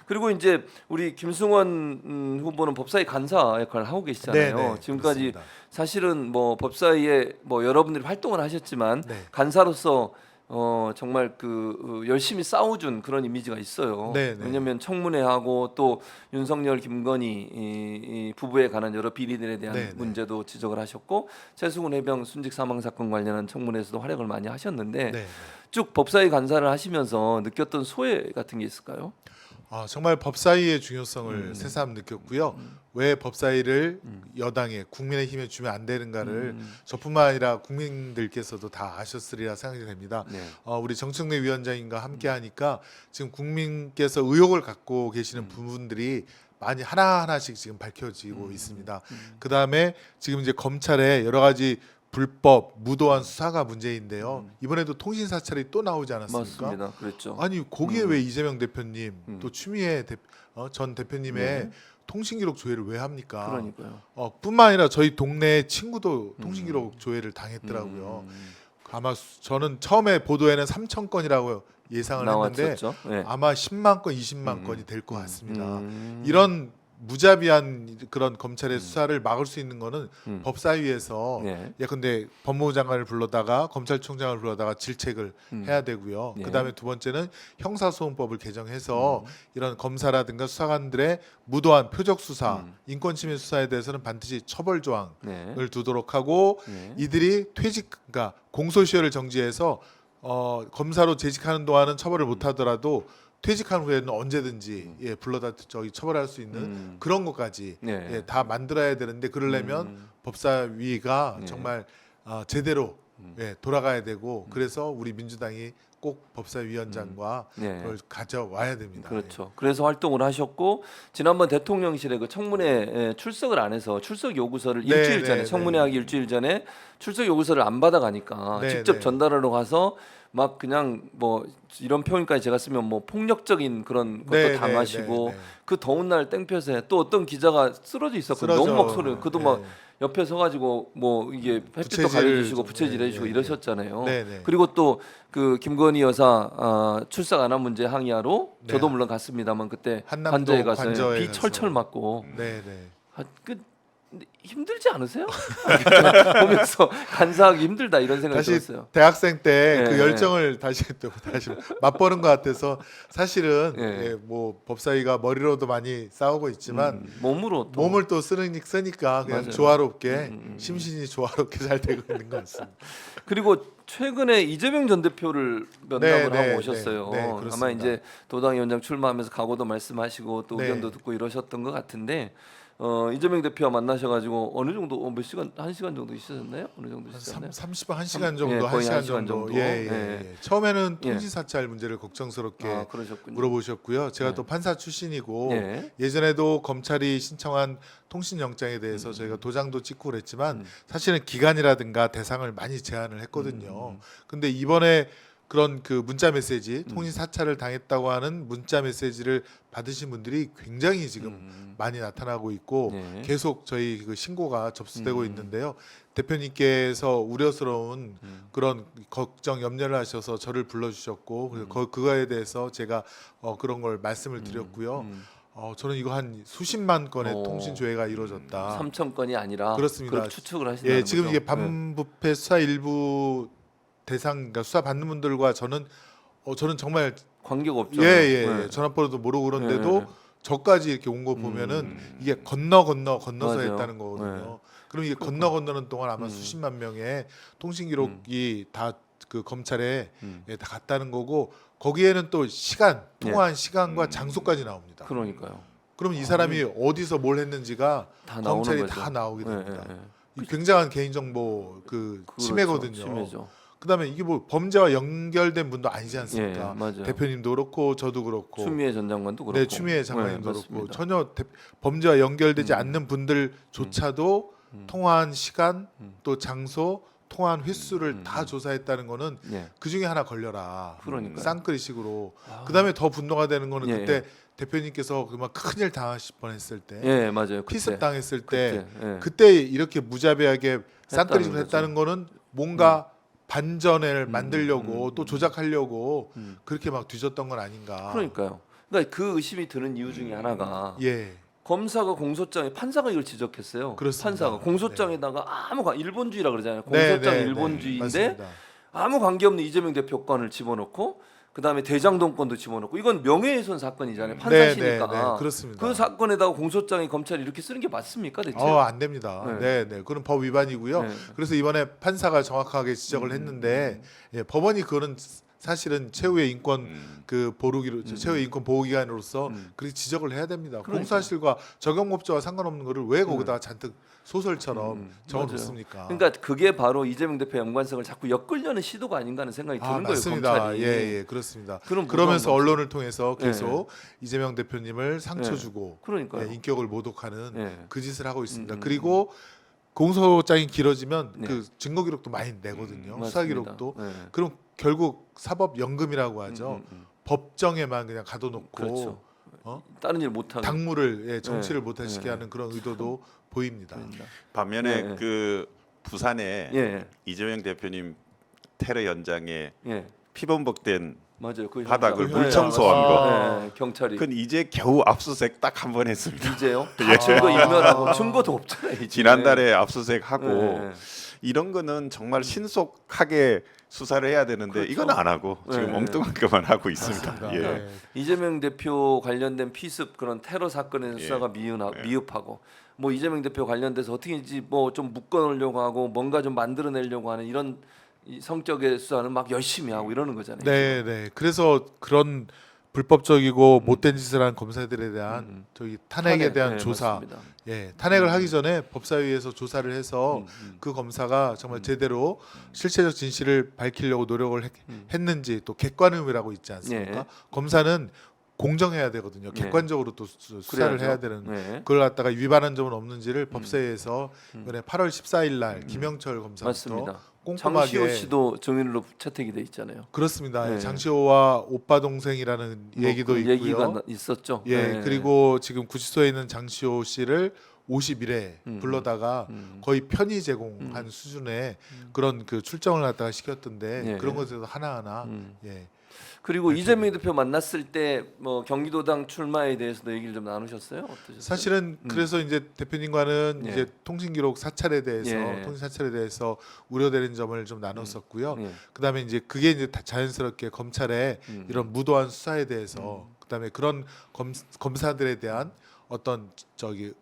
그리고 이제 우리 김승원 후보는 법사위 간사 역할을 하고 계시잖아요. 네, 지금까지 그렇습니다. 사실은 뭐 법사위에 뭐 여러분들이 활동을 하셨지만 네. 간사로서 정말 열심히 싸워준 그런 이미지가 있어요. 네, 네. 왜냐하면 청문회하고 또 윤석열, 김건희 이 부부에 관한 여러 비리들에 대한 네, 네. 문제도 지적을 하셨고 최수근 해병 순직 사망 사건 관련한 청문회에서도 활약을 많이 하셨는데 네. 쭉 법사위 간사를 하시면서 느꼈던 소회 같은 게 있을까요? 정말 법사위의 중요성을 새삼 느꼈고요. 왜 법사위를 여당에 국민의힘에 주면 안 되는가를 저뿐만 아니라 국민들께서도 다 아셨으리라 생각이 됩니다. 네. 우리 정청래 위원장님과 함께하니까 지금 국민께서 의혹을 갖고 계시는 부분들이 많이 하나하나씩 지금 밝혀지고 있습니다. 그 다음에 지금 이제 검찰에 여러 가지 불법 무도한 수사가 문제인데요. 이번에도 통신 사찰이 또 나오지 않았습니까? 맞습니다. 그랬죠. 아니 거기에 왜 이재명 대표님 또 추미애 전 대표님의 네. 통신기록 조회를 왜 합니까? 그러니까요. 뿐만 아니라 저희 동네 친구도 통신기록 조회를 당했더라고요. 음. 아마 저는 처음에 보도에는 3천 건이라고 예상을 했는데 나왔었죠. 네. 아마 10만 건, 20만 건이 될 것 같습니다. 음. 이런 무자비한 그런 검찰의 수사를 막을 수 있는 거는 법사위에서 네. 예컨대 법무부 장관을 불러다가 검찰총장을 불러다가 질책을 해야 되고요. 네. 그다음에 두 번째는 형사소송법을 개정해서 이런 검사라든가 수사관들의 무도한 표적 수사, 인권침해 수사에 대해서는 반드시 처벌 조항을 네. 두도록 하고 네. 이들이 그러니까 공소시효를 정지해서 검사로 재직하는 동안은 처벌을 못 하더라도 퇴직한 후에는 언제든지 불러다 처벌할 수 있는 그런 것까지 네. 다 만들어야 되는데 그러려면 법사위가 네. 정말 제대로 돌아가야 되고 그래서 우리 민주당이 꼭 법사위원장과 네. 그걸 가져와야 됩니다. 그렇죠. 그래서 활동을 하셨고 지난번 대통령실에 그 청문회 출석을 안 해서 출석 요구서를 네, 일주일 전에 네, 청문회하기 일주일 전에 출석 요구서를 안 받아가니까 네, 직접 네. 전달하러 가서 막 그냥 뭐 이런 표현까지 제가 쓰면 뭐 폭력적인 그런 것도 네, 당하시고 네, 네. 그 더운 날 땡볕에 또 어떤 기자가 쓰러져 있었거든요. 쓰러져. 너무 막 소리. 그도 네. 막 옆에 서가지고 뭐 이게 햇빛도 부채질을 가려주시고 좀, 부채질 해주시고 네, 네, 이러셨잖아요. 네, 네. 그리고 또 그 김건희 여사 출석 안 한 문제 항의하러 네. 저도 물론 갔습니다만 그때 한남동 관저에 가서 관저에 비 가서. 철철 맞고 네, 네. 근데 힘들지 않으세요? 보면서 간사하기 힘들다 이런 생각이 다시 들었어요. 대학생 때 그 네, 열정을 다시 맛보는 것 같아서 사실은 네. 뭐 법사위가 머리로도 많이 싸우고 있지만 몸으로 또 몸을 또 쓰니까 그냥 맞아요. 조화롭게 심신이 조화롭게 잘 되고 있는 것 같습니다. 그리고 최근에 이재명 전 대표를 면담을 네, 하고 네, 오셨어요. 네, 네, 그렇습니다. 아마 이제 도당위원장 출마하면서 각오도 말씀하시고 또 네. 의견도 듣고 이러셨던 것 같은데 이재명 대표와 만나셔가지고 어느 정도 몇 시간 1시간 정도 있으셨나요? 어느 정도 있으셨나요? 30분 1시간 정도, 거의 1시간 1시간 정도. 정도. 예, 예, 예. 예. 처음에는 예. 통지 사찰 문제를 걱정스럽게 그러셨군요. 물어보셨고요. 제가 네. 또 판사 출신이고 예. 예전에도 검찰이 신청한 통신 영장에 대해서 저희가 도장도 찍고 그랬지만 사실은 기간이라든가 대상을 많이 제한을 했거든요. 근데 이번에 그런 그 문자 메시지 통신 사찰을 당했다고 하는 문자 메시지를 받으신 분들이 굉장히 지금 많이 나타나고 있고 네. 계속 저희 그 신고가 접수되고 있는데요. 대표님께서 우려스러운 그런 걱정 염려를 하셔서 저를 불러주셨고 그래서 그거에 대해서 제가 그런 걸 말씀을 드렸고요. 저는 이거 한 수십만 건의 통신 조회가 이루어졌다. 3천 건이 아니라 그렇습니다. 그렇게 추측을 하신다는 예, 지금 거죠. 이게 반부패 수사 일부 대상, 그러니까 수사 받는 분들과 저는 정말 관계가 없죠. 예, 전화번호도 모르고 그런데도 네. 저까지 이렇게 온 거 보면은 이게 건너서 맞아요. 했다는 거거든요. 그럼 이게 건너는 동안 아마 수십만 명의 통신 기록이 다 그 검찰에 다 갔다는 거고 거기에는 또 통화한 시간과 장소까지 나옵니다. 그러니까요. 그럼 이 사람이 어디서 뭘 했는지가 다 나오는 검찰이 거죠. 다 나오게 예, 됩니다. 예, 예. 이 굉장한 개인정보 그렇죠. 침해거든요. 침해죠. 그다음에 이게 뭐 범죄와 연결된 분도 아니지 않습니까? 예, 맞아요. 대표님도 그렇고 저도 그렇고 추미애 전 장관도 그렇고. 네, 추미애 장관님도 네, 그렇고 맞습니다. 전혀 범죄와 연결되지 않는 분들조차도 통화한 시간 또 장소 통화한 횟수를 다 조사했다는 거는 예. 그 중에 하나 걸려라. 그러니까요. 쌍끌이식으로. 그다음에 더 분노가 되는 거는 예, 그때 대표님께서 그만 큰일 당하실 뻔했을 때 예, 맞아요. 피습 당했을 때 예. 그때 이렇게 무자비하게 쌍끌이식을 거죠. 했다는 거는 뭔가 반전을 만들려고 또 조작하려고 그렇게 막 뒤졌던 건 아닌가. 그러니까요. 그러니까 그 의심이 드는 이유 중에 하나가 예. 검사가 공소장에 판사가 이걸 지적했어요. 그렇습니다. 판사가 공소장에다가 일본주의라 그러잖아요. 네, 공소장 네, 네. 일본주의인데 맞습니다. 아무 관계없는 이재명 대표 건을 집어넣고 그다음에 대장동 건도 집어넣고 이건 명예훼손 사건이잖아요. 판사시니까. 네, 그렇습니다. 그 사건에다가 공소장에 검찰이 이렇게 쓰는 게 맞습니까 대체? 안 됩니다. 네. 네. 그건 법 위반이고요. 네. 그래서 이번에 판사가 정확하게 지적을 했는데 예, 법원이 그거는 사실은 최후의 인권 그 보루기로 최후의 인권 보호 기관으로서 그렇게 지적을 해야 됩니다. 그러니까. 공소사실과 적용법조와 상관없는 거를 왜 거기다가 잔뜩 소설처럼 적어놓습니까? 그러니까 그게 바로 이재명 대표 연관성을 자꾸 엮으려는 시도가 아닌가 하는 생각이 드는 거예요. 맞습니다. 검찰이. 예, 그렇습니다. 그런 그러면서 무서운 언론을 통해서 계속 이재명 대표님을 상처 네. 주고 그러니까요. 인격을 모독하는 네. 그 짓을 하고 있습니다. 그리고 공소장이 길어지면 네. 그 증거 기록도 많이 내거든요. 수사 맞습니다. 기록도. 네. 그럼 결국 사법연금이라고 하죠. 법정에만 그냥 가둬놓고 그렇죠. 어? 다른 일 못하는. 당무를 정치를 네. 못하시게 네. 하는 그런 의도도 보입니다. 반면에 네. 그 부산에 예. 이재명 대표님 테러 현장에 예. 피범벅된 맞아요. 그 바닥을 현장. 물 청소한 거. 네. 경찰이. 그건 이제 겨우 압수수색 딱 한 번 했습니다. 이제요? 다 증거 인멸하고 증거도 없잖아요. 이제. 지난달에 압수수색하고 네. 이런 거는 정말 신속하게 수사를 해야 되는데 그렇죠. 이건 안 하고 지금 네. 엉뚱한 것만 하고 있습니다. 맞습니다. 예. 네. 이재명 대표 관련된 피습 그런 테러 사건의 예. 수사가 미흡하고 뭐 이재명 대표 관련돼서 어떻게든지 뭐 좀 묶어놓으려고 하고 뭔가 좀 만들어내려고 하는 이런 이 성격의 수사는 막 열심히 하고 이러는 거잖아요. 네. 그래서 그런 불법적이고 못된 짓을 한 검사들에 대한 저기 탄핵에 대한 네, 조사, 맞습니다. 예, 탄핵을 하기 전에 법사위에서 조사를 해서 그 검사가 정말 제대로 실체적 진실을 밝히려고 노력을 했는지 또 객관음이라고 있지 않습니까? 예. 검사는 공정해야 되거든요. 예. 객관적으로 또 수사를 그래야죠. 해야 되는. 네. 그걸 갖다가 위반한 점은 없는지를 법사위에서 이번에 8월 14일 날 김영철 검사부터 맞습니다. 꼼꼼하게 장시호 씨도 증인으로 채택이 돼 있잖아요. 그렇습니다. 네. 장시호와 오빠 동생이라는 얘기도 그 있고요. 얘기가 있었죠. 예, 네. 그리고 지금 구치소에 있는 장시호 씨를 50일에 불러다가 거의 편의 제공한 수준의 그런 그 출정을 갖다가 시켰던데 예. 그런 것에서 하나하나 예. 그리고 이재명 대표 만났을 때 뭐 경기도당 출마에 대해서도 얘기를 좀 나누셨어요? 어떠셨어요? 사실은 그래서 이제 대표님과는 예. 이제 통신기록 사찰에 대해서 예. 통신 사찰에 대해서 우려되는 점을 좀 나눴었고요. 예. 그다음에 이제 그게 이제 다 자연스럽게 검찰의 이런 무도한 수사에 대해서 그다음에 그런 검사들에 대한 어떤 저기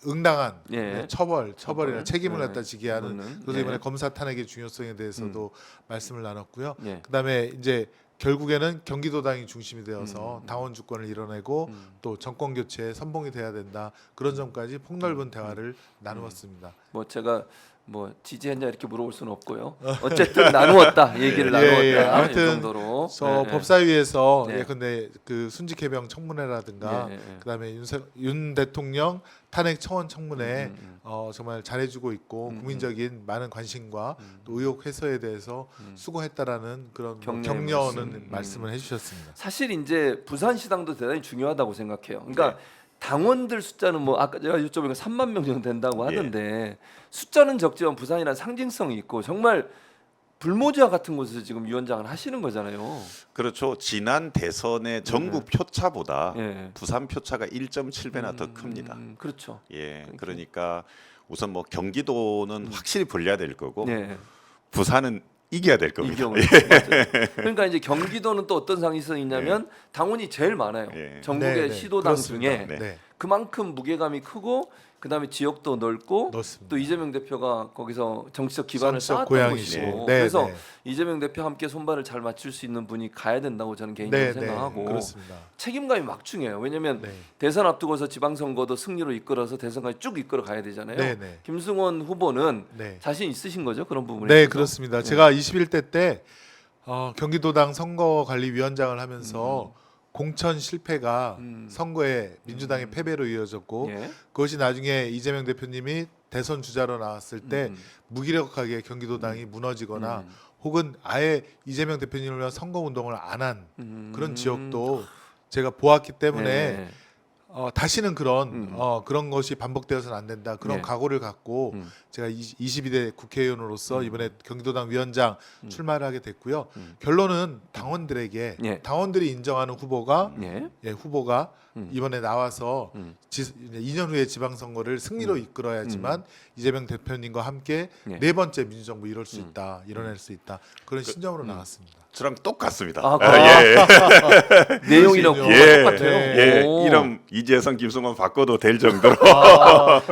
응당한 예. 처벌이나 처벌. 책임을 예. 갖다 지게 하는 그거는, 그래서 이번에 예. 검사 탄핵의 중요성에 대해서도 말씀을 나눴고요. 예. 그다음에 이제 결국에는 경기도당이 중심이 되어서 당원 주권을 이뤄내고 또 정권 교체에 선봉이 돼야 된다 그런 점까지 폭넓은 대화를 나누었습니다. 뭐 제가 뭐 지지했냐 이렇게 물어볼 수는 없고요. 어쨌든 나누었다 얘기를 나누었다. 예. 아무튼 이 정도로. 저 예, 법사위에서 네. 예컨대 그 순직 해병 청문회라든가 예. 그다음에 윤 대통령 탄핵 청원 청문회 정말 잘해주고 있고 국민적인 많은 관심과 또 의혹 해소에 대해서 수고했다라는 그런 격려는 말씀을 해주셨습니다. 사실 이제 부산시당도 대단히 중요하다고 생각해요. 그러니까 당원들 숫자는 뭐 아까 제가 여쭤보니까 3만 명 정도 된다고 하던데 숫자는 적지만 부산이란 상징성이 있고 정말 불모지와 같은 곳에서 지금 위원장을 하시는 거잖아요. 그렇죠. 지난 대선의 전국 표차보다 예. 부산 표차가 1.7배나 더 큽니다. 그렇죠. 예, 그러니까 우선 뭐 경기도는 확실히 불려야 될 거고 네. 부산은 이겨야 될 겁니다. 이경우. 맞아요. 그러니까 이제 경기도는 또 어떤 상징성이 있냐면 당원이 제일 많아요. 예. 전국의 네, 네. 시도당 그렇습니다. 중에 네. 네. 그만큼 무게감이 크고 그다음에 지역도 넓고 넓습니다. 또 이재명 대표가 거기서 정치적 기반을 정치적 쌓았던 고향이시고. 곳이고 네, 그래서 네. 이재명 대표 함께 손발을 잘 맞출 수 있는 분이 가야 된다고 저는 개인적으로 네, 생각하고 그렇습니다. 책임감이 막중해요. 왜냐하면 네. 대선 앞두고서 지방선거도 승리로 이끌어서 대선까지 쭉 이끌어 가야 되잖아요. 네, 네. 김승원 후보는 네. 자신 있으신 거죠 그런 부분에? 네, 있어서? 그렇습니다. 제가 21대 때 경기도당 선거관리위원장을 하면서 공천 실패가 선거에 민주당의 패배로 이어졌고 예. 그것이 나중에 이재명 대표님이 대선 주자로 나왔을 때 무기력하게 경기도당이 무너지거나 혹은 아예 이재명 대표님을 위한 선거 운동을 안 한 그런 지역도 제가 보았기 때문에 네. 다시는 그런 것이 반복되어서는 안 된다. 그런 예. 각오를 갖고 제가 22대 국회의원으로서 이번에 경기도당 위원장 출마를 하게 됐고요. 결론은 당원들에게 예. 당원들이 인정하는 후보가 예. 후보가 이번에 나와서 2년 후에 지방선거를 승리로 이끌어야지만 이재명 대표님과 함께 예. 네 번째 민주정부 이룰 수 있다, 이뤄낼 수 있다, 그런 신념으로 나왔습니다. 저랑 똑같습니다. 아, 예. 내용이랑 그러시군요. 똑같아요. 예. 오. 이름 이재성, 김승원 바꿔도 될 정도로.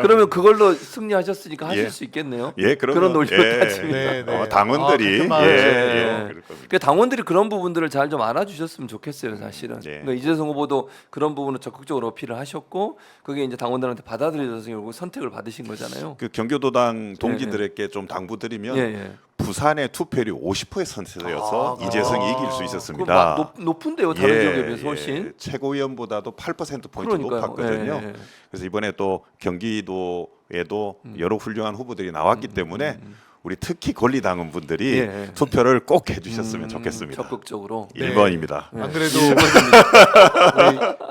그러면 그걸로 승리하셨으니까 하실 예. 수 있겠네요. 예, 그런 논리로 따지면. 네, 네. 당원들이 같은 마음이에요. 그럴 겁니다. 그러니까 당원들이 그런 부분들을 잘 좀 알아주셨으면 좋겠어요, 사실은. 예. 그러니까 이재성 후보도 그런 부분을 적극적으로 어필을 하셨고, 그게 이제 당원들한테 받아들여져서 결국 선택을 받으신 거잖아요. 그 경기도당 동지들에게 좀 당부드리면 예, 예. 부산의 투표율이 50% 선수여서 아, 이재성이 이길 수 있었습니다. 그거 높은데요, 다른 지역에 비해서 훨씬. 최고위원보다도 8% 포인트 그러니까요. 높았거든요. 예, 예. 그래서 이번에 또 경기도에도 여러 훌륭한 후보들이 나왔기 때문에 우리 특히 권리당원 분들이 예. 투표를 꼭 해주셨으면 좋겠습니다. 적극적으로. 네. 1번입니다. 안 그래도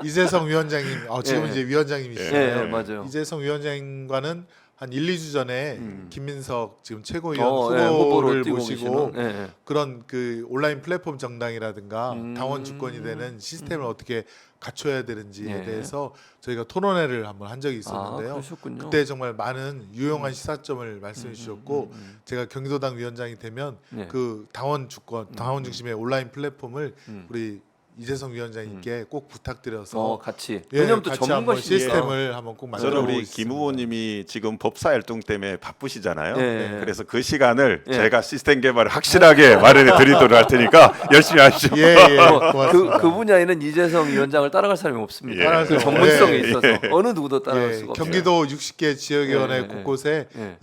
우리 이재성 위원장님, 지금 예. 이제 예, 위원장님이시잖아요. 예, 맞아요. 이재성 위원장님과는 한 1, 2주 전에 김민석 지금 최고위원 예, 후보를 뛰고 모시고 계시는. 예, 예. 그런 그 온라인 플랫폼 정당이라든가 당원 음. 주권이 되는 시스템을 어떻게 갖춰야 되는지에 예. 대해서 저희가 토론회를 한번 한 적이 아, 있었는데요. 그러셨군요. 그때 정말 많은 유용한 시사점을 말씀해 주셨고 제가 경기도당 위원장이 되면 예. 그 당원 주권, 당원 중심의 온라인 플랫폼을 음. 우리 이재성 위원장님께 꼭 부탁드려서 같이. 예, 왜냐면 또 같이 한번 전문가시니까. 시스템을 한번 꼭 만들어 저는 보고 우리 있습니다. 김 후보님이 지금 법사 활동 때문에 바쁘시잖아요. 예. 그래서 그 시간을 예. 제가 시스템 개발을 확실하게 마련해 드리도록 할 테니까 열심히 하시죠. 예, 고맙습니다. 그 분야에는 이재성 위원장을 따라갈 사람이 없습니다. 예. 그 전문성에 예. 있어서 어느 누구도 따라갈 수가 없어요. 경기도 60개 지역위원회 예, 예, 곳곳에 예.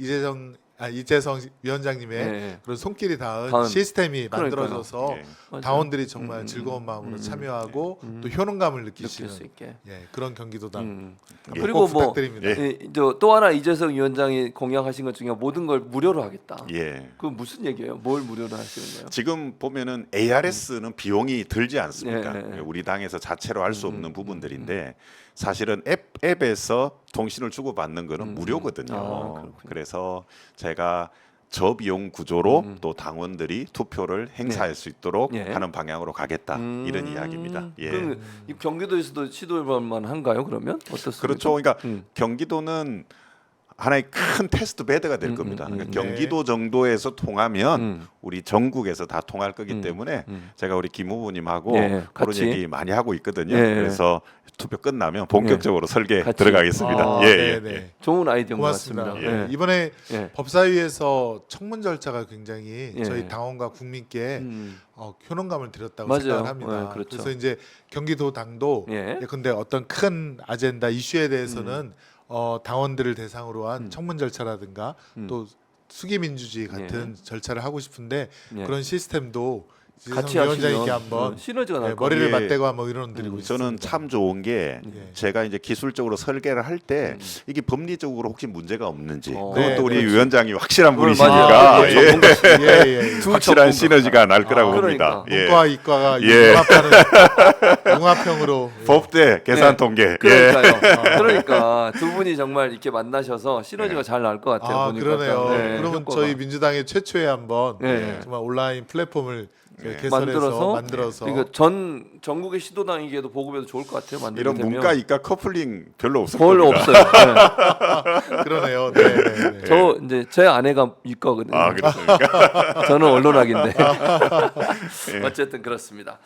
이재성 위원장님의 예. 그런 손길이 닿은 닿은. 시스템이 그러니까요. 만들어져서 예. 맞아요. 당원들이 정말 즐거운 마음으로 참여하고 또 효능감을 느낄 수 느끼시는 있게. 그런 경기도당 예. 그리고 꼭 뭐 부탁드립니다. 예. 또 하나 이재성 위원장이 공약하신 것 중에 모든 걸 무료로 하겠다. 예. 그 무슨 얘기예요? 뭘 무료로 하시는 거예요? 지금 보면은 ARS는 비용이 들지 않습니까? 예, 예. 우리 당에서 자체로 할 수 없는 부분들인데 사실은 앱에서 통신을 주고받는 거는 무료거든요. 아, 그렇군요. 그래서 제가 저비용 구조로 또 당원들이 투표를 행사할 수 있도록 예. 하는 방향으로 가겠다 이런 이야기입니다. 예. 그럼 이 경기도에서도 시도해볼 한가요? 그러면 어떻습니까? 그렇죠. 그러니까 경기도는 하나의 큰 테스트 베드가 될 겁니다. 그러니까 경기도 정도에서 통하면 우리 전국에서 다 통할 거기 때문에 제가 우리 김 후보님하고 예, 그런 같이. 얘기 많이 하고 있거든요. 예. 그래서 투표 끝나면 본격적으로 설계 같이. 들어가겠습니다. 아, 예, 예, 네네. 예. 좋은 아이디어인 것 고맙습니다. 같습니다. 예. 이번에 예. 법사위에서 청문 절차가 굉장히 예. 저희 당원과 국민께 효능감을 드렸다고 맞아요. 생각을 합니다. 예, 그렇죠. 그래서 이제 경기도당도 예. 근데 어떤 큰 아젠다 이슈에 대해서는 당원들을 대상으로 한 청문 절차라든가 또 수기민주주의 같은 절차를 하고 싶은데 예. 그런 시스템도 이재성 같이 위원장님께 하시면 한번 시너지가 날 것 머리를 예. 맞대고 한번 의논드리고 있습니다. 저는 참 좋은 게 예. 제가 이제 기술적으로 설계를 할 때 이게 법리적으로 혹시 문제가 없는지 어. 그것도 네, 우리 그렇죠. 위원장이 확실한 그걸 분이시니까 맞아요. 예. 전문가. 예. 확실한 시너지가 날 거라고 봅니다. 그러니까. 예. 문과와 이과가 예. 융합하는 융합형으로 법대 계산 통계. 예. 그러니까요. 그러니까 두 분이 정말 이렇게 만나셔서 시너지가 잘 날 것 같아요. 보니까. 그러네요. 네, 그러면 효과가. 저희 민주당의 최초에 한번 네. 정말 온라인 플랫폼을 네. 개설해서 만들어서 그러니까 전국의 시도당이기에도 보급해도 좋을 것 같아요. 만들게 이런 되면. 문과 이과 커플링 별로 없을 별로 겁니다. 없어요. 그러네요. 네. 저 이제 제 아내가 이과거든요. 아 그렇습니까? 저는 언론학인데 어쨌든 그렇습니다.